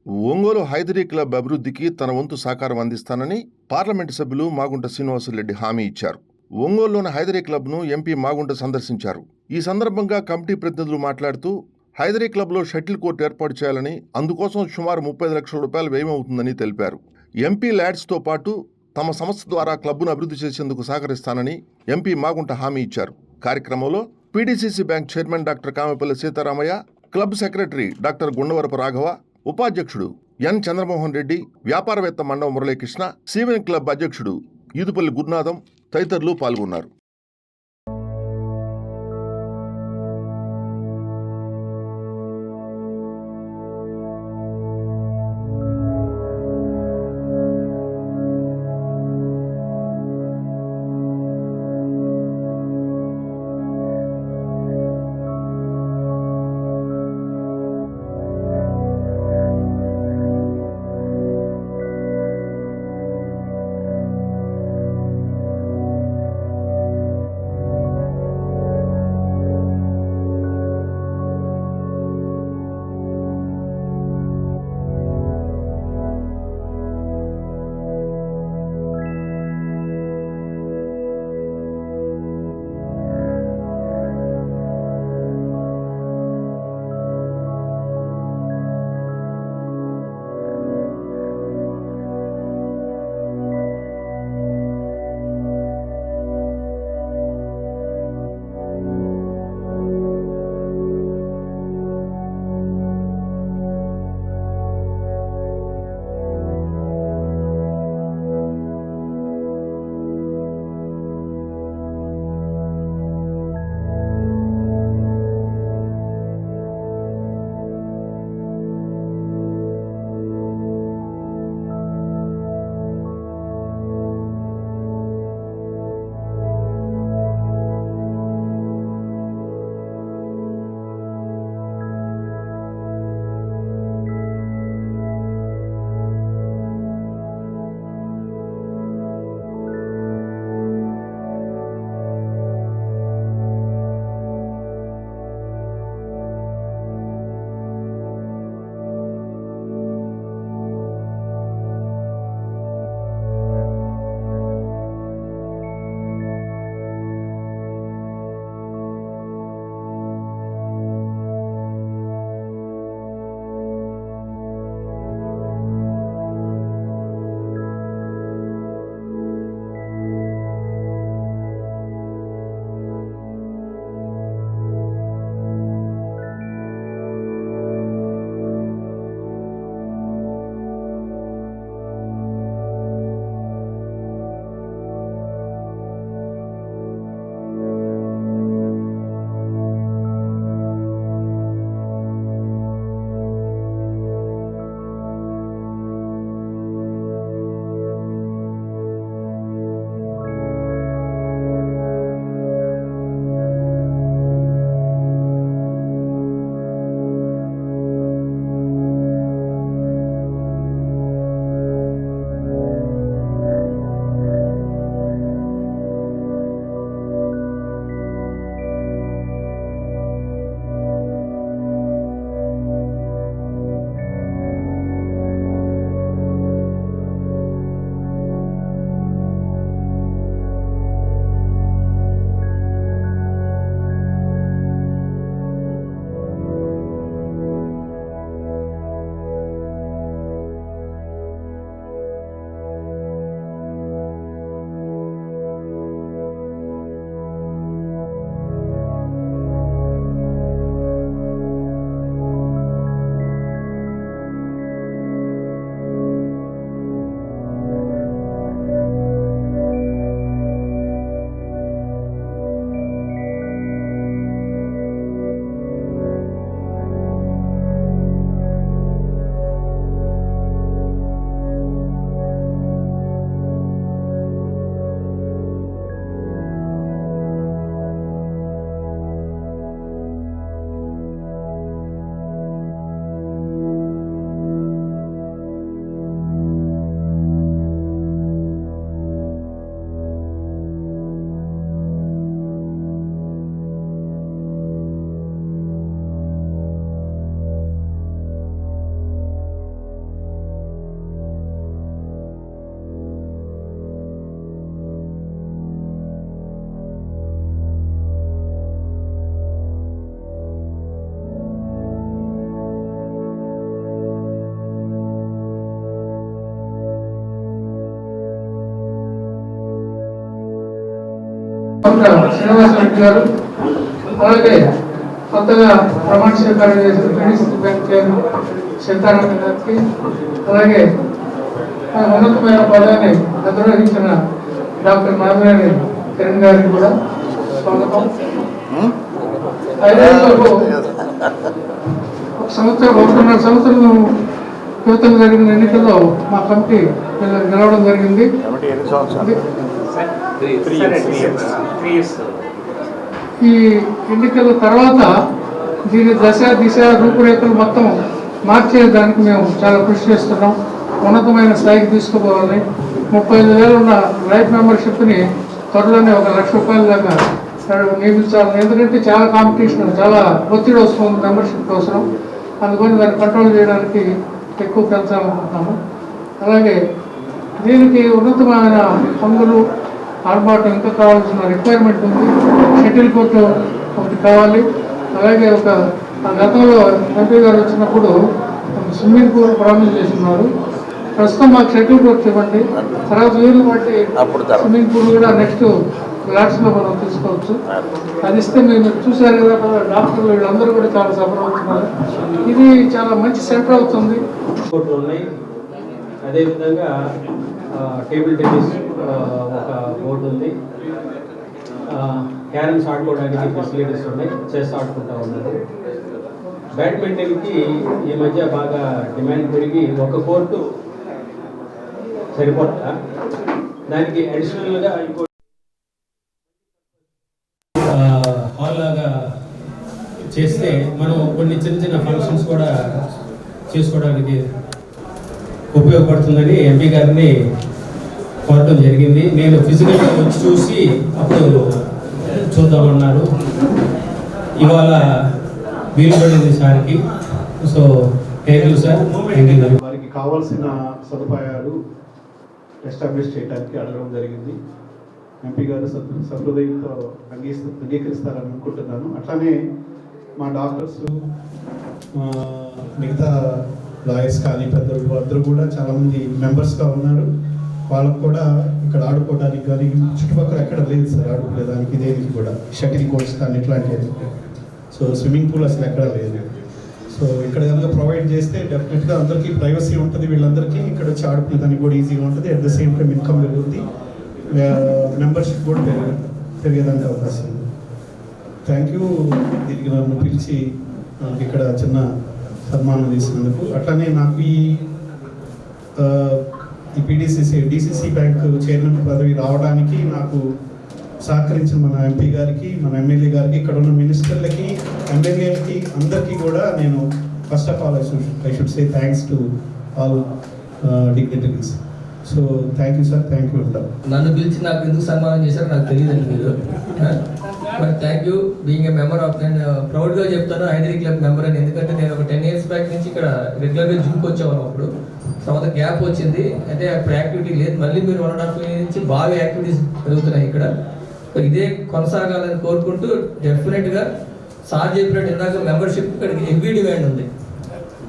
Ongole Haidari club అభివృద్ధికి తన వంతు సహకారం అందిస్తానని పార్లమెంటు సభ్యులు మాగుంట శ్రీనివాసులరెడ్డి హామీ ఇచ్చారు. ఒంగోలులోని హైదరీ క్లబ్ను ఎంపీ మాగుంట సందర్శించారు. ఈ సందర్భంగా కమిటీ ప్రతినిధులు మాట్లాడుతూ హైదరీ క్లబ్లో షటిల్ కోర్టు ఏర్పాటు చేయాలని, అందుకోసం సుమారు 35 లక్షల రూపాయలు వ్యయమవుతుందని తెలిపారు. ఎంపీ ల్యాడ్స్తో పాటు తమ సంస్థ ద్వారా క్లబ్ను అభివృద్ధి చేసేందుకు సహకరిస్తానని ఎంపీ మాగుంట హామీ ఇచ్చారు. కార్యక్రమంలో PDCC bank chairman doctor Kamepalli Sitaramayya, club secretary doctor Gundavarapu Raghava, ఉపాధ్యక్షుడు ఎన్ చంద్రమోహన్ రెడ్డి, వ్యాపారవేత్త మండవ మురళీకృష్ణ, సీవెన్ క్లబ్ అధ్యక్షుడు ఈదుపల్లి గురునాథం తదితరులు పాల్గొన్నారు. శ్రీనివాస రెడ్డి గారు, అలాగే కొత్తగా ప్రమాణ స్వీకారం చేసిన పిడిసి బ్యాంక్ చైర్మన్ సీతారామన్ గారికి, అలాగే ఉన్నతమైన పదవిని నిర్వహించిన డాక్టర్ నామినేని కిరణ్ గారికి కూడా స్వాగతం. 5 ఏళ్లకు ఒకటిన్నర సంవత్సరం క్రితం జరిగిన ఎన్నికల్లో మా కమిటీ గెలవడం జరిగింది. ఈ ఎన్నికల తర్వాత దీని దశ దిశ రూపురేఖలు మొత్తం మార్చేదానికి మేము చాలా కృషి చేస్తున్నాం. ఉన్నతమైన స్థాయికి తీసుకుపోవాలి. 35,000 ఉన్న లైఫ్ మెంబర్షిప్ని త్వరలోనే 1,00,000 రూపాయల దాకా నియమించాలి. ఎందుకంటే చాలా కాంపిటీషన్, చాలా ఒత్తిడి వస్తుంది మెంబర్షిప్ కోసం. అందుకని దాన్ని కంట్రోల్ చేయడానికి ఎక్కువ పెంచాలనుకుంటున్నాము. అలాగే దీనికి ఉన్నతమైన హంగులు ఆర్భాటం ఇంకా కావాల్సిన రిక్వైర్మెంట్ ఉంది. షటిల్ కోర్టు ఒకటి కావాలి. అలాగే గతంలో ఎంపీ గారు వచ్చినప్పుడు స్విమ్మింగ్ పూల్ ప్రామిస్ చేస్తున్నారు. ప్రస్తుతం మాకు షటిల్ కోర్ట్ ఇవ్వండి, తర్వాత వీళ్ళు బట్టి స్విమ్మింగ్ పూల్ కూడా నెక్స్ట్ ఫ్లాట్స్లో మనం తీసుకోవచ్చు. అది ఇస్తే మేము చూశారు కదా, డాక్టర్లు వీళ్ళందరూ కూడా చాలా సఫర్ అవుతున్నారు. ఇది చాలా మంచి సెంటర్ అవుతుంది. కోర్టులు ఉన్నాయి. అదేవిధంగా టేబుల్ టెన్నిస్ ఒక బోర్డు ఉంది. క్యారమ్స్ ఆడుకోవడానికి ఫెసిలిటీస్ ఉన్నాయి. చెస్ ఆడుకుంటూ ఉన్నారు. బ్యాడ్మింటన్కి ఈ మధ్య బాగా డిమాండ్ పెరిగి ఒక కోర్టు సరిపోతా, దానికి అడిషనల్గా ఇంకో హాల్ లాగా చేస్తే మనం కొన్ని చిన్న చిన్న ఫంక్షన్స్ కూడా చేసుకోవడానికి ఉపయోగపడుతుందని ఎంపీ గారిని కోరడం జరిగింది. నేను ఫిజికల్గా వచ్చి చూసి అప్పుడు చూద్దామన్నారు. ఇవాళ వీలు పడింది సార్కి. So thank you sir. వారికి కావాల్సిన సదుపాయాలు ఎస్టాబ్లిష్ చేయడానికి అడగడం జరిగింది. ఎంపీ గారు సహృదయంతో అంగీకరిస్తారని అనుకుంటున్నాను. అట్లానే మా డాక్టర్స్, మిగతా లాయర్స్ కానీ పెద్దలు అందరూ కూడా చాలామంది మెంబర్స్గా ఉన్నారు. వాళ్ళకు కూడా ఇక్కడ ఆడుకోవడానికి కానీ చుట్టుపక్కల ఎక్కడ లేదు సార్ ఆడుకునేదానికి. దేనికి కూడా షటిల్ కోర్ట్స్ కానీ ఇట్లాంటివి. సో స్విమ్మింగ్ పూల్ అసలు ఎక్కడ లేదు. సో ఇక్కడ కనుక ప్రొవైడ్ చేస్తే డెఫినెట్గా అందరికీ ప్రైవసీ ఉంటుంది. వీళ్ళందరికీ ఇక్కడ వచ్చి ఆడుకునేదానికి కూడా ఈజీగా ఉంటుంది. At the same time income పెరుగుతుంది, మెంబర్షిప్ కూడా పెరిగేదానికి అవకాశం ఉంది. Thank you. దీనికి నన్ను పిలిచి ఇక్కడ చిన్న సన్మానం చేసినందుకు. అట్లానే నాకు ఈ డిసిసి బ్యాంక్ చైర్మన్ పదవి రావడానికి నాకు సహకరించిన మన ఎంపీ గారికి, మన ఎమ్మెల్యే గారికి, ఇక్కడ ఉన్న మినిస్టర్లకి, ఎమ్మెల్యేలకి అందరికీ కూడా నేను first of all I should say thanks to all dignitaries. So thank you sir. Thank you అంటారు. నన్ను పిలిచి నాకు ఎందుకు సన్మానం చేశారు నాకు తెలియదండి మీరు. But thank you being a member of. నేను ప్రౌడ్గా చెప్తాను హైదరీ క్లబ్ మెంబర్ అని. ఎందుకంటే నేను ఒక 10 years బ్యాక్ నుంచి ఇక్కడ రెగ్యులర్గా జిమ్కి వచ్చేవాను. అప్పుడు తర్వాత గ్యాప్ వచ్చింది, అంటే అప్పుడు యాక్టివిటీ లేదు. మళ్ళీ మీరు 1.5 years నుంచి బాగా యాక్టివిటీస్ పెరుగుతున్నాయి ఇక్కడ. ఇదే కొనసాగాలని కోరుకుంటూ డెఫినెట్గా సార్ చెప్పినట్టు ఇందాక మెంబర్షిప్ ఇక్కడికి హెవీ డిమాండ్ ఉంది.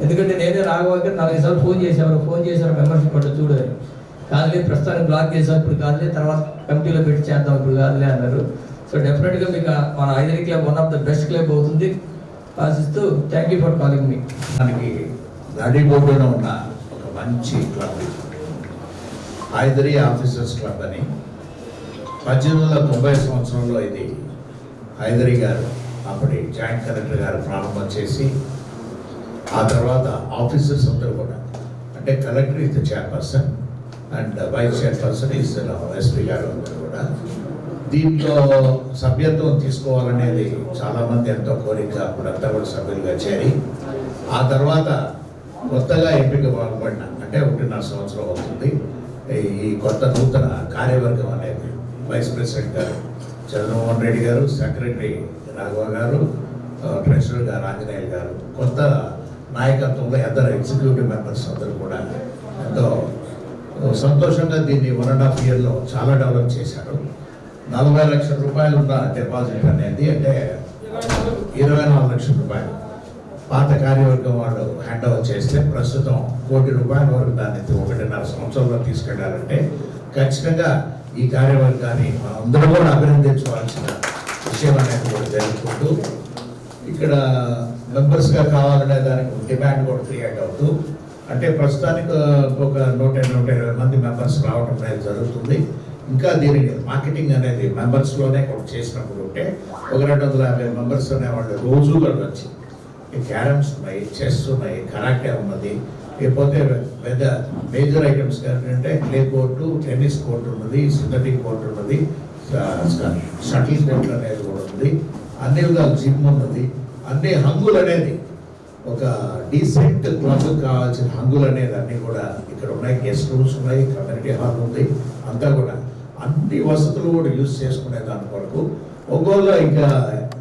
ఎందుకంటే నేనే రాఘవాకి 4 సార్లు ఫోన్ చేశారు మెంబర్షిప్ అంటే చూడాలి. కాదులే ప్రస్తుతానికి బ్లాక్ చేసాం, ఇప్పుడు కాదులే తర్వాత కమిటీలో పెట్టి చేద్దాం, ఇప్పుడు కాదులే అన్నారు. సో డెఫినెట్గా మీకు మన Hydari club one of the best club అవుతుంది ఆశిస్తూ thank you for calling me. మనకి నడిబొడ్డున ఉన్న ఒక మంచి క్లబ్ హైదరీ ఆఫీసర్స్ క్లబ్ అని 1890 సంవత్సరంలో ఇది హైదరీ గారు అప్పటి జాయింట్ కలెక్టర్ గారు ప్రారంభం చేసి, ఆ తర్వాత ఆఫీసర్స్ అందరూ కూడా, అంటే collector is the chairperson and vice chairperson is SP గారు అందరూ కూడా దీంట్లో సభ్యత్వం తీసుకోవాలనేది చాలామంది ఎంతో కోరిక. అప్పుడంతా కూడా సభ్యులుగా చేరి ఆ తర్వాత కొత్తగా ఎంపిక పాల్పడిన, అంటే 1.5 సంవత్సరం అవుతుంది ఈ కొత్త నూతన కార్యవర్గం అనేది. వైస్ ప్రెసిడెంట్ గారు చంద్రమోహన్ రెడ్డి గారు, సెక్రటరీ రాఘవ గారు, ట్రెజరర్ గారు ఆంజనేయులు గారు, కొత్త నాయకత్వంలో ఇద్దరు ఎగ్జిక్యూటివ్ మెంబర్స్ అందరూ కూడా ఎంతో సంతోషంగా దీన్ని 1.5 yearలో చాలా డెవలప్ చేశారు. 40 లక్షల రూపాయలు ఉన్న డిపాజిట్ అనేది, అంటే 24 లక్షల రూపాయలు పాత కార్యవర్గం వాళ్ళు హ్యాండ్ ఓవర్ చేస్తే ప్రస్తుతం 1 కోటి రూపాయల వరకు దాన్ని 1.5 సంవత్సరంలో తీసుకెళ్లాలంటే ఖచ్చితంగా ఈ కార్యవర్గాన్ని మనం అందరూ కూడా అభినందించవలసిన విషయం అనేది కూడా జరుపుకుంటూ ఇక్కడ మెంబర్స్గా కావాలనే దానికి డిమాండ్ కూడా క్రియేట్ అవుతూ అంటే ప్రస్తుతానికి ఒక 120 మంది మెంబర్స్ రావడం అనేది జరుగుతుంది. ఇంకా దీనికి మార్కెటింగ్ అనేది మెంబర్స్లోనే కూడా చేసినప్పుడు ఉంటే ఒక 250 మెంబర్స్ అనేవాళ్ళు రోజు కూడా వచ్చి క్యారమ్స్ ఉన్నాయి, చెస్ ఉన్నాయి, కరాటే ఉన్నది, లేకపోతే పెద్ద మేజర్ ఐటమ్స్ ఏంటంటే క్లే కోర్టు, టెన్నిస్ కోర్టు ఉన్నది, సింథటిక్ కోర్టు ఉన్నది, షటిల్ కోర్టు అనేది కూడా ఉంది, అన్ని విధాలు జిమ్ ఉన్నది, అన్ని హంగులు అనేది ఒక డీసెంట్ క్లబ్ కావాల్సిన హంగులు అనేది అన్నీ కూడా ఇక్కడ ఉన్నాయి. గెస్ట్ రూమ్స్ ఉన్నాయి, కమ్యూనిటీ హాల్ ఉంది, అంతా కూడా అన్ని వసతులు కూడా యూజ్ చేసుకునే దాని కొరకు ఒంగోలులో ఇంకా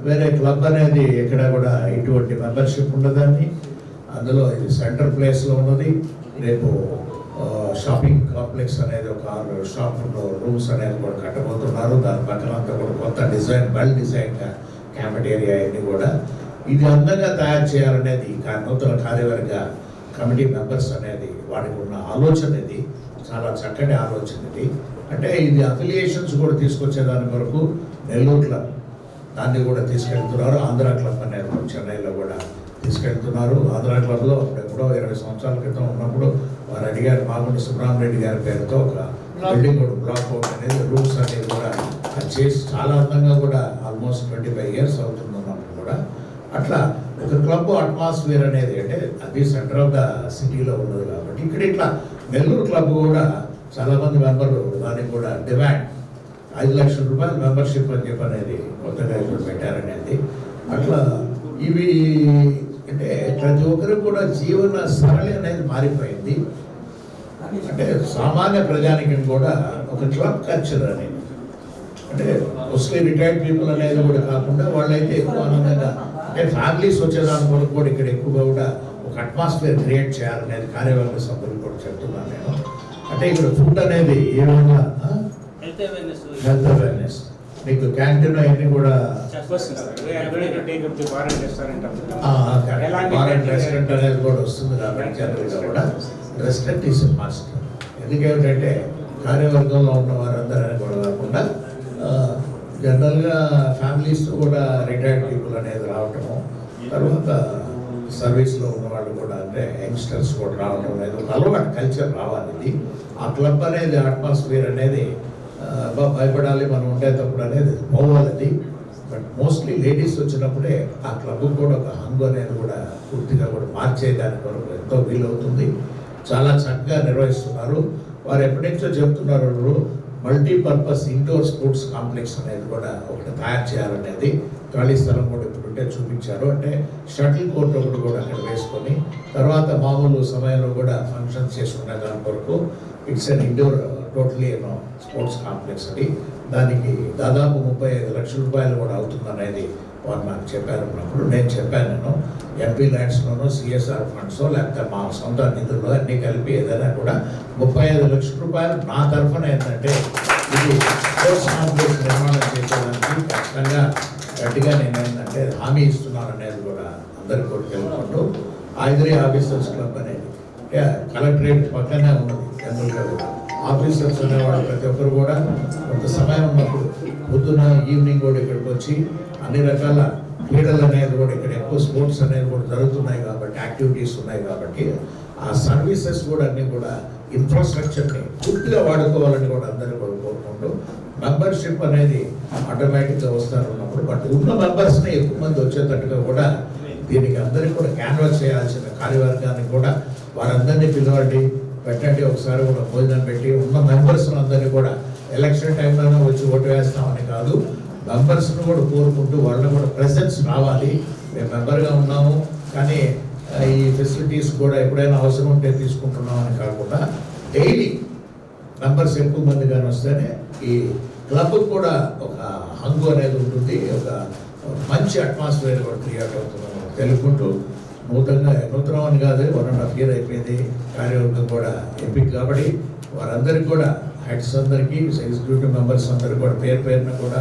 వేరే క్లబ్ అనేది ఎక్కడ కూడా ఇటువంటి మెంబర్షిప్ ఉండదండి. అందులో ఇది సెంటర్ ప్లేస్లో ఉన్నది. రేపు షాపింగ్ కాంప్లెక్స్ అనేది ఒక 6 షాప్ రూమ్స్ అనేది కూడా కట్టబోతున్నారు. దాని పక్కన అంతా కూడా కొత్త డిజైన్, వెల్ డిజైన్ క్యాఫెటేరియా అన్ని కూడా ఇది అందంగా తయారు చేయాలనేది నూతన కార్యవర్గ కమిటీ మెంబర్స్ అనేది వాడికి ఉన్న ఆలోచన ఇది చాలా చక్కటి ఆలోచన ఇది. అంటే ఇది అఫిలియేషన్స్ కూడా తీసుకొచ్చేదాని వరకు నెల్లూరు క్లబ్ దాన్ని కూడా తీసుకెళ్తున్నారు. ఆంధ్ర క్లబ్ అనేది కూడా చెన్నైలో కూడా తీసుకెళ్తున్నారు. ఆంధ్ర క్లబ్లో ఎప్పుడో 20 సంవత్సరాల క్రితం ఉన్నప్పుడు వారు అడిగారు, మాగుంట సుబ్రహ్మరెడ్డి గారి పేరుతో ఒక బిల్డింగ్ కూడా బ్లాక్ అవుట్ అనేది రూమ్స్ అనేది కూడా అది చేసి చాలా అందంగా కూడా ఆల్మోస్ట్ 25 years అవుతుంది ఉన్నప్పుడు కూడా అట్లా ఒక క్లబ్ అట్మాస్ఫియర్ అనేది అంటే అది సెంటర్ ఆఫ్ ద సిటీలో ఉన్నది కాబట్టి ఇక్కడ ఇట్లా నెల్లూరు క్లబ్ కూడా చాలామంది మెంబర్లు దానికి కూడా డిమాండ్ 5 లక్షల రూపాయలు మెంబర్షిప్ అని చెప్పి అనేది కొత్తగా ఇప్పుడు పెట్టారనేది. అట్లా ఇవి అంటే ప్రతి ఒక్కరికి కూడా జీవన సరళి అనేది మారిపోయింది. అంటే సామాన్య ప్రజానికి కూడా ఒక క్లబ్ కల్చర్ అనేది అంటే మోస్ట్లీ రిటైర్డ్ పీపుల్ అనేది కూడా కాకుండా వాళ్ళైతే ఎక్కువ ఆనందంగా అంటే ఫ్యామిలీస్ వచ్చేదాని వరకు కూడా ఇక్కడ ఎక్కువగా కూడా ఒక అట్మాస్ఫియర్ క్రియేట్ చేయాలనేది కార్యవర్గ సభ్యులు కూడా చెప్తున్నాను నేను. అంటే ఇక్కడ ఫుడ్ అనేది ఏ విధంగా హెల్త్ అవేర్నెస్ మీకు క్యాంటీన్ అవన్నీ కూడా రెస్టారెంట్ అనేది కూడా వస్తుంది కాబట్టి జనరల్గా కూడా రెస్టారెంట్ ఈస్ మస్ట్. ఎందుకేమిటంటే కార్యవర్గంలో ఉన్న వారందరూ కూడా కాకుండా జనరల్గా ఫ్యామిలీస్తో కూడా రిటైర్డ్ పీపుల్ అనేది రావటము, తర్వాత సర్వీస్లో ఉన్న వాళ్ళు కూడా అంటే యంగ్స్టర్స్ కూడా రావటం అనేది ఒక అలవాటు కల్చర్ రావాలి. ఇది ఆ క్లబ్ అనేది అట్మాస్ఫియర్ అనేది భయపడాలి మనం ఉండేటప్పుడు అనేది పోవాలి అది. బట్ మోస్ట్లీ లేడీస్ వచ్చినప్పుడే ఆ క్లబ్ కూడా ఒక హంగు అనేది కూడా పూర్తిగా కూడా మార్చేయడానికి వరకు ఎంతో వీలవుతుంది. చాలా చక్కగా నిర్వహిస్తున్నారు. వారు ఎప్పటి నుంచో చెప్తున్నారు మల్టీపర్పస్ ఇండోర్ స్పోర్ట్స్ కాంప్లెక్స్ అనేది కూడా ఒకటి తయారు చేయాలనేది. ఖాళీ స్థలం కూడా ఇప్పుడు ఉంటే చూపించారు. అంటే షటిల్ కోర్ట్ ఒకటి కూడా అక్కడ వేసుకొని తర్వాత మామూలు సమయంలో కూడా ఫంక్షన్స్ చేసుకునే దాని వరకు it's an indoor totally sports complex అది. దానికి దాదాపు 35 లక్షల రూపాయలు కూడా అవుతుందనేది వారు నాకు చెప్పారు. ఉన్నప్పుడు నేను చెప్పాను ఎంపీ ల్యాండ్స్లోనూ సిఎస్ఆర్ ఫండ్సో లేకపోతే మా సొంత నిధుల్లో అన్నీ కలిపి ఏదైనా కూడా 35 లక్షల రూపాయలు నా తరఫున ఏంటంటే ఇది స్పోర్ట్స్ కాంప్లెక్స్ నిర్మాణం చేసేదానికి ఖచ్చితంగా గట్టిగా నేను ఏంటంటే హామీ ఇస్తున్నాను అనేది కూడా అందరికీ కూడా తెలుసుకుంటూ ఐదరీ ఆఫీసర్స్ క్లబ్ అనేది కలెక్టరేట్ పక్కనే ఉన్నది. జనరల్గా కూడా ఆఫీసర్స్ అనేవాళ్ళు ప్రతి ఒక్కరు కూడా కొంత సమయం ఉన్నప్పుడు పొద్దున ఈవినింగ్ కూడా ఇక్కడికి వచ్చి అన్ని రకాల క్రీడలు అనేది కూడా ఇక్కడ ఎక్కువ స్పోర్ట్స్ అనేది కూడా జరుగుతున్నాయి కాబట్టి యాక్టివిటీస్ ఉన్నాయి కాబట్టి ఆ సర్వీసెస్ కూడా అన్నీ కూడా ఇన్ఫ్రాస్ట్రక్చర్ని పూర్తిగా వాడుకోవాలని కూడా అందరూ కూడా కోరుకుంటూ మెంబర్షిప్ అనేది ఆటోమేటిక్గా వస్తారు ఉన్నప్పుడు బట్ ఉన్న మెంబర్స్ని ఎక్కువ మంది వచ్చేటట్టుగా కూడా దీనికి అందరికీ కూడా క్యాన్వాస్ చేయాల్సిన కార్యవర్గాన్ని కూడా వారందరినీ పిలవండి, పెట్టండి, ఒకసారి కూడా భోజనం పెట్టి ఉన్న మెంబర్స్ అందరినీ కూడా ఎలక్షన్ టైంలోనే వచ్చి ఓటు వేస్తామని కాదు, మెంబర్స్ను కూడా కోరుకుంటూ వాళ్ళని కూడా ప్రెసెన్స్ రావాలి. మేము మెంబర్గా ఉన్నాము కానీ ఈ ఫెసిలిటీస్ కూడా ఎప్పుడైనా అవసరం ఉంటే తీసుకుంటున్నామని కాకుండా డైలీ మెంబర్స్ ఎక్కువ మందిగానే వస్తేనే ఈ క్లబ్ కూడా ఒక హంగు అనేది ఉంటుంది, ఒక మంచి అట్మాస్ఫియర్ కూడా క్రియేట్ అవుతుందని తెలుపుకుంటూ నూతనం అని కాదు 1.5 year అయిపోయింది కార్యవర్గం కూడా ఎంపిక కాబట్టి వారందరికీ కూడా హెడ్స్ అందరికీ ఎగ్జిక్యూటివ్ మెంబర్స్ అందరికీ కూడా పేరున కూడా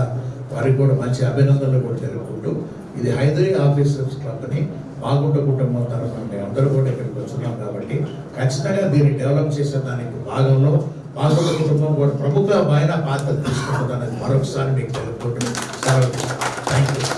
వారికి కూడా మంచి అభినందనలు కూడా తెలుపుకుంటూ ఇది హైదరీ ఆఫీసర్స్ క్లబ్ని మాగుంట కుటుంబం తరఫున మేము అందరూ కూడా ఇక్కడికి వచ్చున్నాం కాబట్టి ఖచ్చితంగా దీన్ని డెవలప్ చేసే దానికి భాగంలో మాగుంట కుటుంబం కూడా ప్రముఖమైన పాత్ర తీసుకుంటుందని మరొకసారి మీకు తెలుపుకుంటూ సెలవు. Thank you.